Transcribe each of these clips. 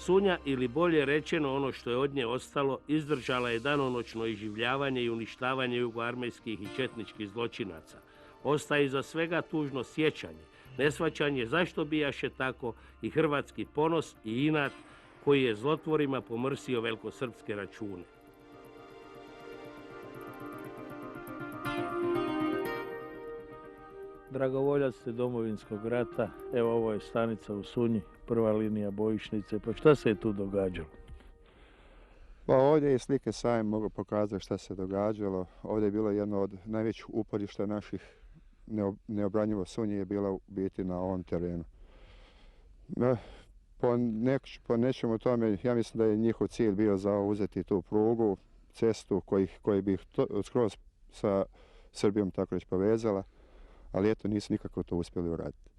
Sunja, ili bolje rečeno ono što je od nje ostalo, izdržala je danonoćno iživljavanje i uništavanje jugoarmejskih i četničkih zločinaca. Ostaje iza svega tužno sjećanje, neshvaćanje zašto bijaše tako i hrvatski ponos i inat koji je zlotvorima pomrsio velikosrpske račune. Dragovoljac ste Domovinskog rata, evo ovo je stanica u Sunji, prva linija bojišnice, pa šta se je tu događalo? Pa ovdje je slike sami mogu pokazati šta se događalo. Ovdje je bilo jedno od najvećih uporišta naših neobranjivo Sunji je bila u biti na ovom terenu. Po nečemu tome, ja mislim da je njihov cilj bio zauzeti tu prugu, cestu koji bi ih skroz sa Srbijom tako već povezala, ali eto nisu nikako to uspjeli uraditi.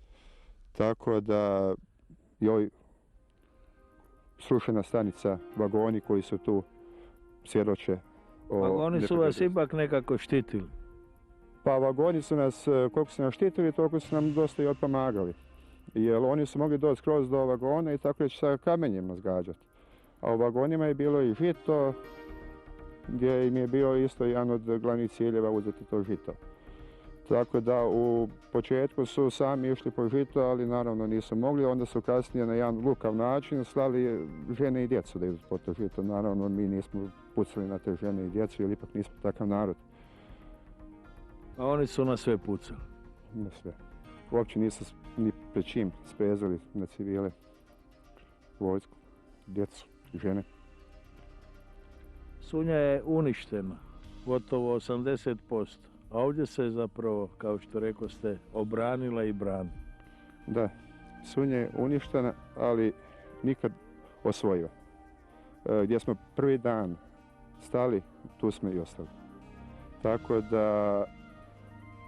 Tako da i ovoj srušena stanica, vagoni koji su tu svjedoče. Vagoni su vas ipak nekako štitili? Pa vagoni su nas, koliko su nas štitili, toliko su nam dosta i odpomagali. Jer oni su mogli doći skroz do vagona i tako već sa kamenjem nas gađati. A u vagonima je bilo i žito, gdje im je bio isto jedan od glavnih ciljeva uzeti to žito. Tako da u početku su sami išli po žito, ali naravno nisu mogli. Onda su kasnije na jedan lukav način slali žene i djecu da idu po to žito. Naravno mi nismo pucali na te žene i djecu jer ipak nismo takav narod. A oni su na sve pucali? Na sve. Uopće nisu ni pred čim sprezali na civile, vojsku, djecu, žene. Sunja je uništena, gotovo 80%. A ovdje se zapravo, kao što rekao ste, obranila i brani. Da, Sunja je uništena, ali nikad osvojiva. Gdje smo prvi dan stali, tu smo i ostali. Tako da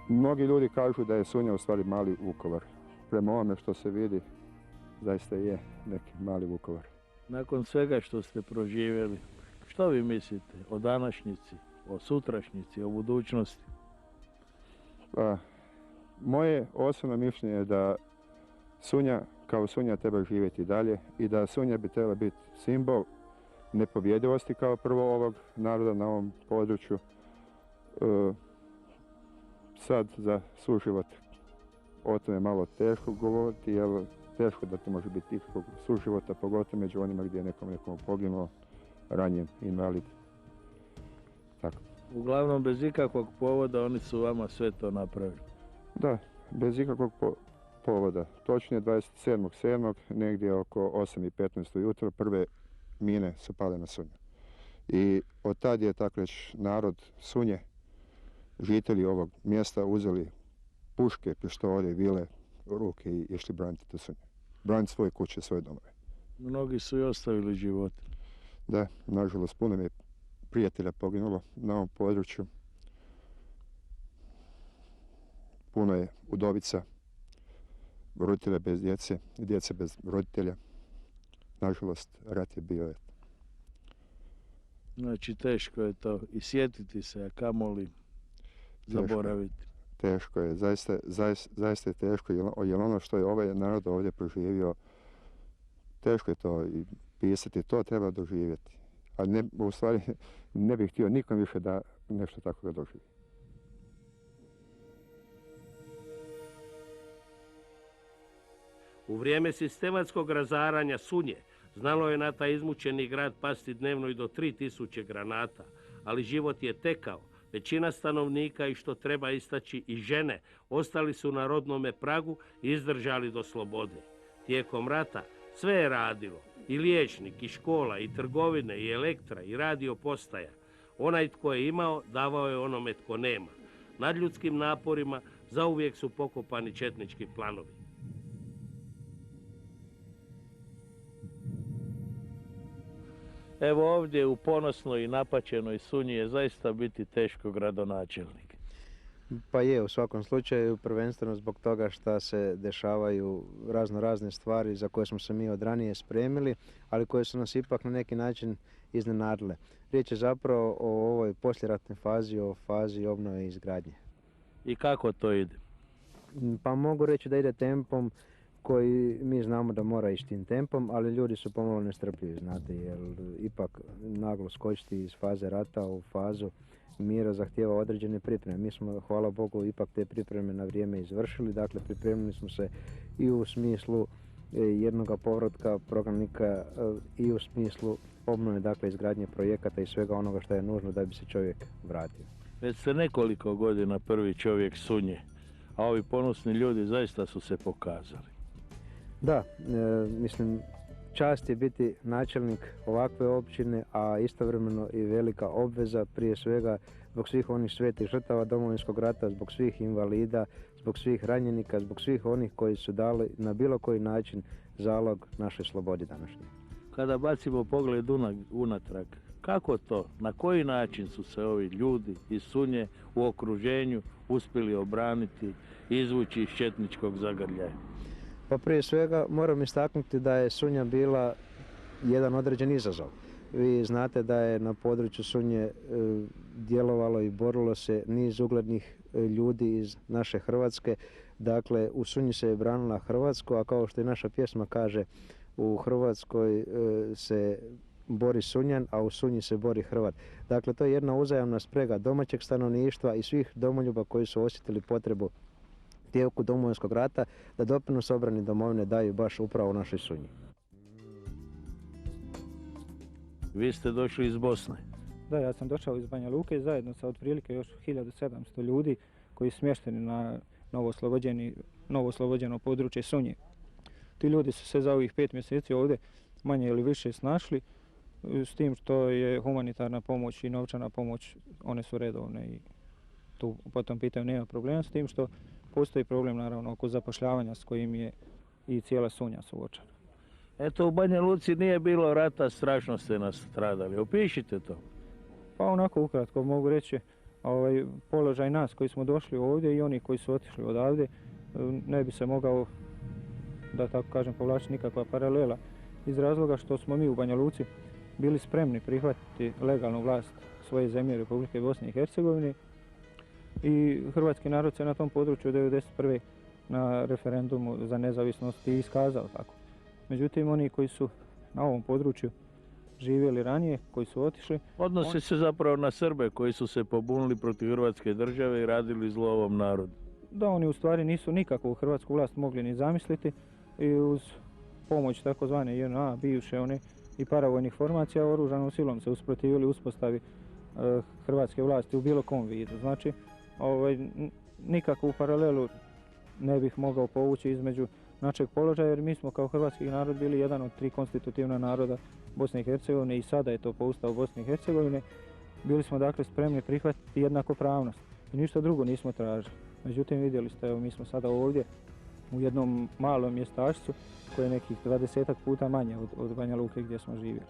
mnogi ljudi kažu da je Sunja u stvari mali Vukovar. Prema ovome što se vidi, zaista je neki mali Vukovar. Nakon svega što ste proživjeli, što vi mislite o današnjici, o sutrašnjici, o budućnosti? Pa, moje osobno mišljenje je da Sunja kao Sunja treba živjeti dalje i da Sunja bi trebala biti simbol nepobjedivosti kao prvo ovog naroda na ovom području. Sad za suživot o tome je malo teško govoriti, jer teško da to može biti ikakvog suživota, pogotovo među onima gdje je nekom poginuo, ranjen, invalid. Tako. Uglavnom, bez ikakvog povoda oni su vama sve to napravili? Da, bez ikakvog povoda. Točnije 27.7. negdje oko 8:15 ujutro prve mine su pale na Sunju. I od tad je tako reći narod Sunje, žitelji ovog mjesta, uzeli puške, pištolje, vile u ruke i išli braniti tu Sunju. Braniti svoje kuće, svoje domove. Mnogi su i ostavili živote. Da, nažalost, puno mi je prijatelja poginulo na ovom području. Puno je udovica, roditelja bez djece, djece bez roditelja. Nažalost, rat je bio. Znači, teško je to i sjetiti se, a kamoli zaboraviti. Teško je, zaista je teško, jer ono što je ovaj narod ovdje proživio, teško je to i pisati, to treba doživjeti. A ne, u stvari ne bih htio nikom više da nešto tako ga doživi. U vrijeme sistematskog razaranja Sunje znalo je na taj izmučeni grad pasti dnevno i do 3000 granata, ali život je tekao. Većina stanovnika, i što treba istaći i žene, ostali su na rodnome pragu i izdržali do slobode. Tijekom rata sve je radilo, i liječnik, i škola, i trgovine, i elektra, i radio postaja. Onaj tko je imao, davao je onome tko nema. Nad ljudskim naporima zauvijek su pokopani četnički planovi. Evo ovdje u ponosnoj i napaćenoj Sunji je zaista biti teško gradonačelnik. Pa je, u svakom slučaju, prvenstveno zbog toga što se dešavaju razne stvari za koje smo se mi od ranije spremili, ali koje su nas ipak na neki način iznenadile. Riječ je zapravo o ovoj poslijeratnoj fazi, o fazi obnove i izgradnje. I kako to ide? Pa mogu reći da ide tempom koji mi znamo da mora ići tim tempom, ali ljudi su pomalo nestrpljivi, znate, jer ipak naglo skočiti iz faze rata u fazu mira zahtijeva određene pripreme. Mi smo, hvala Bogu, ipak te pripreme na vrijeme izvršili, dakle pripremili smo se i u smislu jednoga povratka prognanika i u smislu obnove, dakle izgradnje projekata i svega onoga što je nužno da bi se čovjek vratio. Već ste nekoliko godina prvi čovjek Sunje, a ovi ponosni ljudi zaista su se pokazali. Da, mislim, čast je biti načelnik ovakve općine, a istovremeno i velika obveza, prije svega zbog svih onih svetih žrtava Domovinskog rata, zbog svih invalida, zbog svih ranjenika, zbog svih onih koji su dali na bilo koji način zalog našoj slobodi današnje. Kada bacimo pogled unatrag, kako to, na koji način su se ovi ljudi iz Sunje u okruženju uspjeli obraniti i izvući iz četničkog zagrljaja? Pa prije svega moram istaknuti da je Sunja bila jedan određen izazov. Vi znate da je na području Sunje djelovalo i borilo se niz uglednih ljudi iz naše Hrvatske. Dakle, u Sunji se je branila Hrvatsku, a kao što i naša pjesma kaže, u Hrvatskoj se bori Sunjan, a u Sunji se bori Hrvat. Dakle, to je jedna uzajamna sprega domaćeg stanovništva i svih domoljuba koji su osjetili potrebu tijeku Domovinskog rata da doprinos obrani domovine daju baš upravo u našoj Sunji. Vi ste došli iz Bosne. Da, ja sam došao iz Banja Luke zajedno sa otprilike još 1700 ljudi koji su smješteni na novooslobođeno područje Sunje. Ti ljudi su se za ovih 5 mjeseci ovdje manje ili više snašli, s tim što je humanitarna pomoć i novčana pomoć, one su redovne i tu po tom pitanju nema problema, s tim što postoji problem naravno oko zapošljavanja s kojim je i cijela Sunja suočena. Eto, u Banja Luci nije bilo rata, strašno ste nastradali. Opišite to. Pa onako ukratko mogu reći, položaj nas koji smo došli ovdje i oni koji su otišli odavde, ne bi se mogao, da tako kažem, povlačiti nikakva paralela iz razloga što smo mi u Banja Luci bili spremni prihvatiti legalnu vlast svoje zemlje Republike Bosne i Hercegovine i hrvatski narod se na tom području 1991. na referendumu za nezavisnost i iskazao tako. Međutim, oni koji su na ovom području živjeli ranije, koji su otišli... Odnosi se zapravo na Srbe koji su se pobunili protiv Hrvatske države i radili zlo ovom narodu. Da, oni u stvari nisu nikakvu hrvatsku vlast mogli ni zamisliti i uz pomoć takozvane JNA, bivše one i paravojnih formacija, oružanom silom se usprotivili uspostavi hrvatske vlasti u bilo kom vidu. Znači, nikakvu paralelu ne bih mogao povući između našeg položaja, jer mi smo kao hrvatski narod bili jedan od 3 konstitutivna naroda Bosne i Hercegovine i sada je to po Ustavu Bosne i Hercegovine. Bili smo dakle spremni prihvatiti jednakopravnost i ništa drugo nismo tražili. Međutim, vidjeli ste, evo, mi smo sada ovdje u jednom malom mjestašcu koje je nekih 20 puta manje od Banja Luke gdje smo živjeli.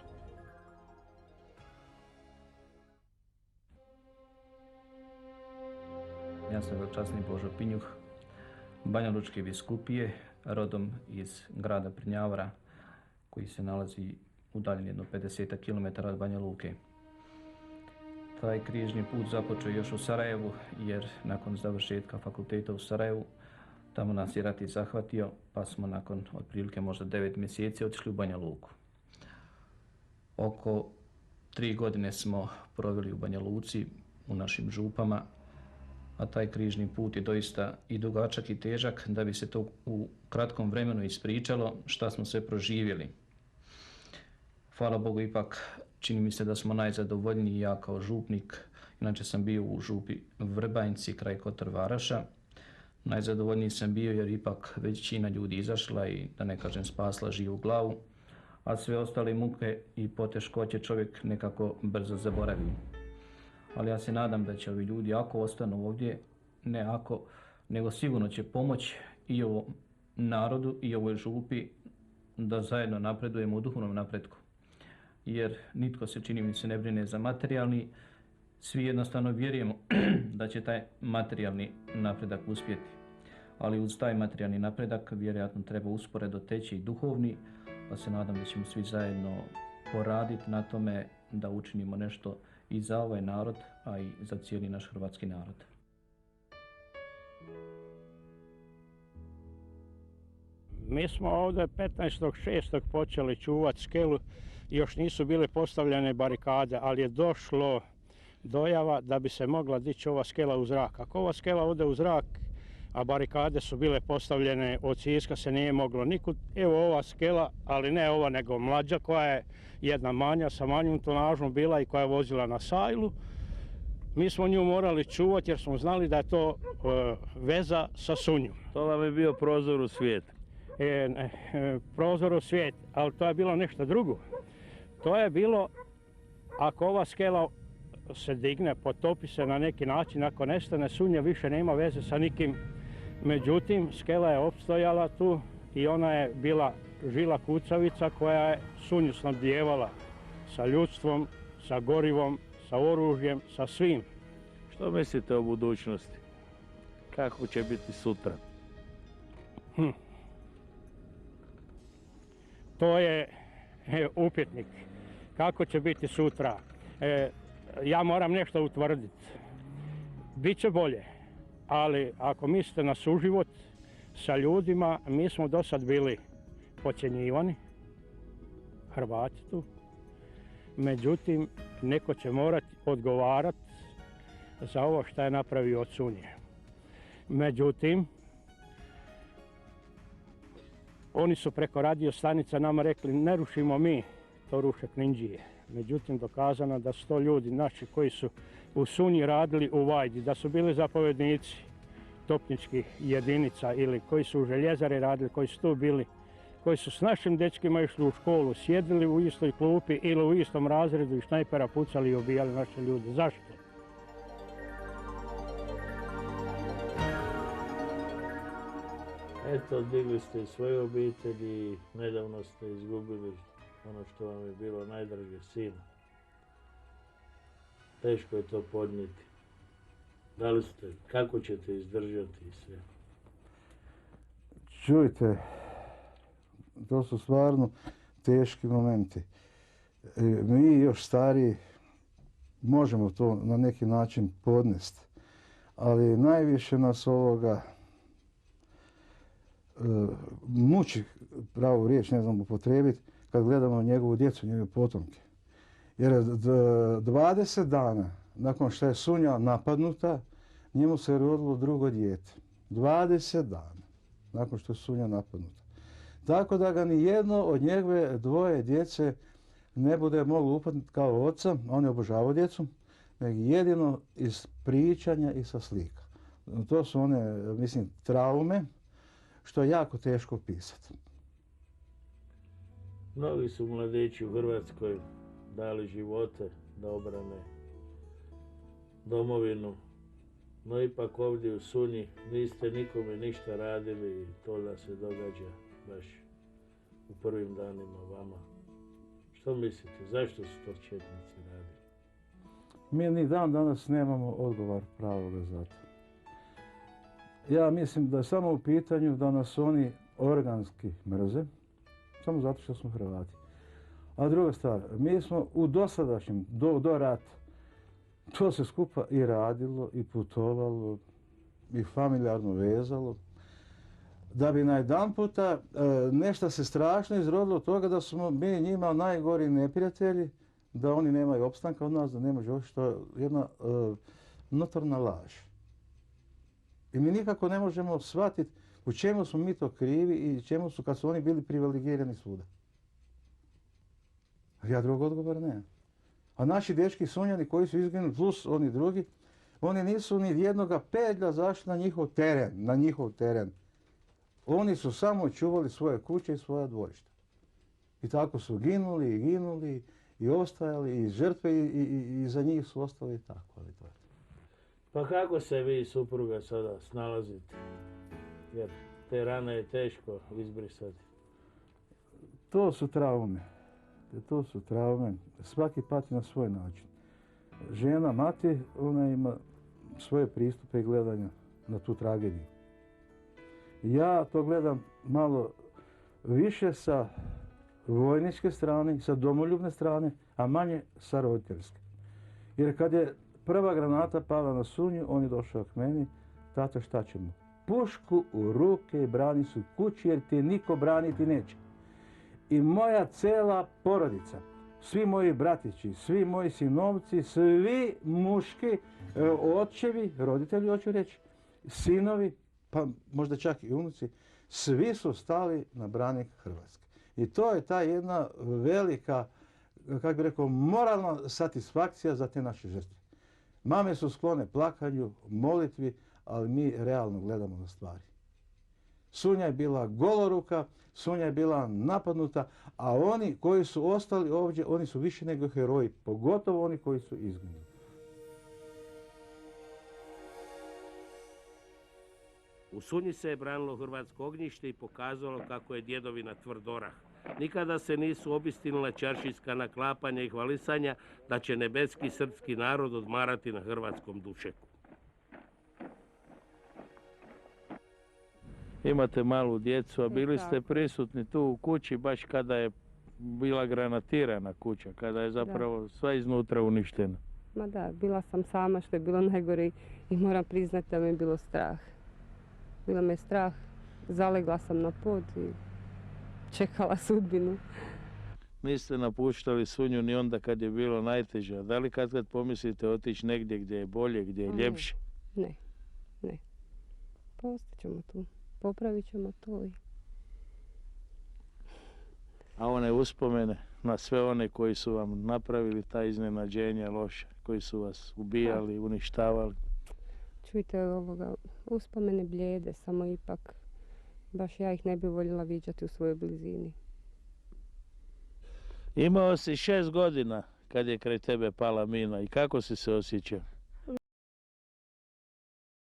Ja sam veličasni Božo Pinjuh, Banja Lučke biskupije, rodom iz grada Prnjavora, koji se nalazi udaljen jedno 50 km od Banja Luke. Taj križni put započeo još u Sarajevu, jer nakon završetka fakulteta u Sarajevu, tamo nas je rat i zahvatio, pa smo nakon otprilike možda 9 mjeseci otišli u Banja Luku. Oko 3 godine smo proveli u Banja Luci, u našim župama, a taj križni put je doista i dugačak i težak da bi se to u kratkom vremenu ispričalo šta smo sve proživjeli. Hvala Bogu, ipak čini mi se da smo najzadovoljniji, ja kao župnik, inače sam bio u župi Vrbanjci kraj Kotor Varaša. Najzadovoljniji sam bio jer ipak većina ljudi izašla i, da ne kažem, spasla živu glavu, a sve ostale muke i poteškoće čovjek nekako brzo zaboravi. Ali ja se nadam da će ovi ljudi, ako ostanu ovdje, ne ako, nego sigurno će pomoći i ovom narodu i ovoj župi da zajedno napredujemo u duhovnom napretku. Jer nitko se, čini mi se, ne brine za materijalni, svi jednostavno vjerujemo da će taj materijalni napredak uspjeti. Ali uz taj materijalni napredak vjerojatno treba usporedo teći i duhovni, pa se nadam da ćemo svi zajedno poraditi na tome da učinimo nešto i za ovaj narod, a i za cijeli naš hrvatski narod. Mi smo ovdje 15.6. počeli čuvati skelu, još nisu bile postavljene barikade, ali je došlo dojava da bi se mogla dići ova skela u zrak. Ako ova skela ode u zrak, a barikade su bile postavljene, od Siska se nije moglo nikud. Evo ova skela, ali ne ova nego mlađa, koja je jedna manja, sa manjom tonažom bila i koja je vozila na sajlu. Mi smo nju morali čuvati jer smo znali da je to veza sa Sunjom. To vam je bio prozor u svijet. Prozor u svijet, ali to je bilo nešto drugo. To je bilo, ako ova skela se digne, potopi se na neki način, ako nestane, Sunja više nema veze sa nikim. Međutim, skela je opstojala tu i ona je bila žila kucavica koja je Sunju snabdijevala sa ljudstvom, sa gorivom, sa oružjem, sa svim. Što mislite o budućnosti? Kako će biti sutra? To je upitnik. Kako će biti sutra? Ja moram nešto utvrditi. Biće bolje, ali ako mislite na suživot sa ljudima, mi smo do sad bili podcjenjivani, Hrvati tu. Međutim, neko će morati odgovarati za ovo što je napravio od Sunje. Međutim, oni su preko radio stanica nama rekli ne rušimo mi, to ruše Knindžije. Međutim, dokazano da su to ljudi naši koji su u Sunji radili u Vajdi, da su bili zapovjednici topničkih jedinica ili koji su u željezari radili, koji su tu bili, koji su s našim dečkima išli u školu, sjedili u istoj klupi ili u istom razredu i šnajpera pucali i ubijali naše ljude. Zašto? Eto, digli ste svoje obitelji, nedavno ste izgubili ono što vam je bilo najdraže, sina. Teško je to podnijeti. Da li ste, kako ćete izdržati sve? Čujte, to su stvarno teški momenti. Mi još stariji možemo to na neki način podnesti, ali najviše nas ovoga muči, pravu riječ ne znam upotrijebiti, kad gledamo njegovu djecu, njegove potomke. Jer 20 dana nakon što je Sunja napadnuta, njemu se rodilo drugo dijete. 20 dana nakon što je Sunja napadnuta. Tako da ga ni jedno od njegove dvoje djece ne bude moglo upatiti kao oca, on je obožavao djecu, nego jedino iz pričanja i sa slika. To su one, mislim, traume, što je jako teško pisati. Mnogi su mladići u Hrvatskoj dali živote da obrane domovinu, no ipak ovdje u Sunji niste nikome ništa radili i to da se događa baš u prvim danima vama. Što mislite, zašto su to četnici radili? Mi ni dan danas nemamo odgovor pravoga za to. Ja mislim da je samo u pitanju da nas oni organski mrze, samo zato što smo Hrvati. A druga stvar, mi smo u dosadašnjem, do rata, to se skupa i radilo, i putovalo, i familijarno vezalo, da bi najedanputa nešto se strašno izrodilo od toga da smo mi njima najgori neprijatelji, da oni nemaju opstanka od nas, da nema života, što je jedna notorna laž. I mi nikako ne možemo shvatiti u čemu smo mi to krivi i čemu su, kad su oni bili privilegirani svuda. Ja drugog odgovora nemam. A naši dečki Sunjani koji su izginuli, plus oni drugi, oni nisu ni jednoga pedlja zašli na njihov teren. Oni su samo čuvali svoje kuće i svoja dvorišta. I tako su ginuli i ostajali i žrtve i za njih su ostali i tako. Ali to je. Pa kako se vi, supruga, sada snalazite? Jer te rane je teško izbrisati. To su traume. Svaki pati na svoj način. Žena, mati, ona ima svoje pristupe i gledanja na tu tragediju. Ja to gledam malo više sa vojničke strane, sa domoljubne strane, a manje sa roditeljske. Jer kad je prva granata pala na Sunju, on je došao k meni, tata šta ćemo? pušku u ruke i brani se kući jer te niko braniti neće. I moja cela porodica, svi moji bratići, svi moji sinovci, svi muški, očevi, roditelji hoću reći, sinovi, pa možda čak i unuci, svi su stali na branik Hrvatske. I to je ta jedna velika, kako bih rekao, moralna satisfakcija za te naše žrtve. Mame su sklone plakanju, molitvi, ali mi realno gledamo na stvari. Sunja je bila goloruka, Sunja je bila napadnuta, a oni koji su ostali ovdje, oni su više nego heroji, pogotovo oni koji su izginuli. U Sunji se je branilo hrvatsko ognjište i pokazalo kako je djedovina tvrd orah. Nikada se nisu obistinila čaršijska naklapanja i hvalisanja da će nebeski srpski narod odmarati na hrvatskom dušeku. Imate malu djecu, a bili ste prisutni tu u kući baš kada je bila granatirana kuća, kada je zapravo sva iznutra uništena. Ma da, bila sam sama što je bilo najgore i moram priznati da me je bilo strah. Bilo me strah, zalegla sam na pod i čekala sudbinu. Niste napuštali Sunju ni onda kad je bilo najteže. Da li kad pomislite otići negdje gdje je bolje, gdje je ljepše? Ne. Pa ostat ćemo tu. Popravit ćemo to i... A one uspomene na sve one koji su vam napravili ta iznenađenja loša, koji su vas ubijali, uništavali? Čujte, uspomene blijede, samo ipak baš ja ih ne bi voljela viđati u svojoj blizini. Imao si 6 godina kad je kraj tebe pala mina i kako si se osjećao?